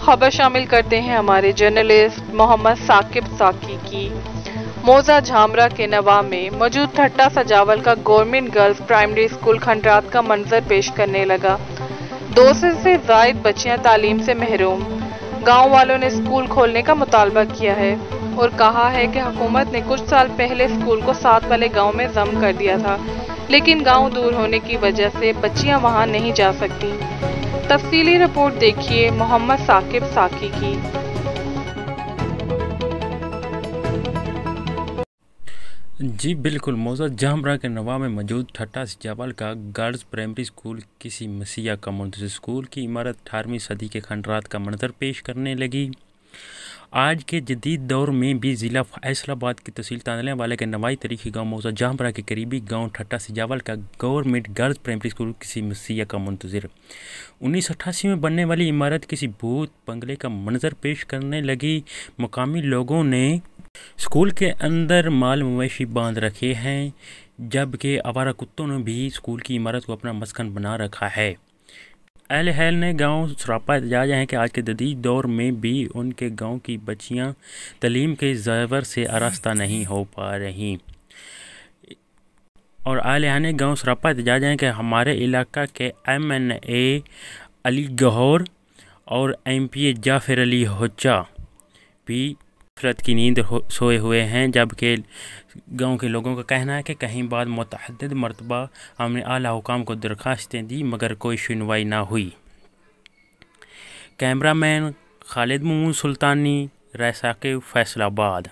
खबर शामिल करते हैं हमारे जर्नलिस्ट मोहम्मद साकिब साकी की। मौजा झामरा के नवा में मौजूद ठट्टा सजावल का गवर्नमेंट गर्ल्स प्राइमरी स्कूल खंडरात का मंजर पेश करने लगा। 200 से ज़ायद बच्चियां तालीम से महरूम। गांव वालों ने स्कूल खोलने का मुतालबा किया है और कहा है कि हुकूमत ने कुछ साल पहले स्कूल को साथ वाले गांव में ज़म कर दिया था, लेकिन गांव दूर होने की वजह से बच्चियां वहां नहीं जा सकती। तफसीली रिपोर्ट देखिए मोहम्मद साकिब साकी की। जी बिल्कुल, मौजा झामरा के नवा में मौजूद ठट्टा सजावल का गर्ल्स प्राइमरी स्कूल किसी मसीहा का मुंतज़िर स्कूल की इमारत 18वीं सदी के खंडरात का मंजर पेश करने लगी। आज के जदीद दौर में भी ज़िला फैसलाबाद की तहसील तांदले वाले के नवाई तरीक़ी गांव मौजा झामरा के करीबी गांव ठट्टा सजावल का गवर्नमेंट गर्ल्स प्राइमरी स्कूल किसी मसीहा का मुंतज़िर 1988 में बनने वाली इमारत किसी भूत बंगले का मंजर पेश करने लगी। मुकामी लोगों ने स्कूल के अंदर माल मवेशी बांध रखे हैं, जबकि आवारा कुत्तों ने भी स्कूल की इमारत को अपना मस्कन बना रखा है। अहल हैल ने गांव सरापा एहतजाज है कि आज के जदीद दौर में भी उनके गांव की बच्चियां तालीम के ज़ेवर से आरास्ता नहीं हो पा रही। और अहल हैल ने गांव सरापा एहतजाज है कि हमारे इलाका के MNA अली गौहर और MP जाफर अली होचा भी गफलत की नींद सोए हुए हैं, जबकि गांव के लोगों का कहना है कि कहीं बाद मुतअद्दिद मरतबा हमने आला हुकाम को दरख्वास्तें दी मगर कोई सुनवाई ना हुई। कैमरामैन खालिद मुमून सुल्तानी, रैसाके फैसलाबाद।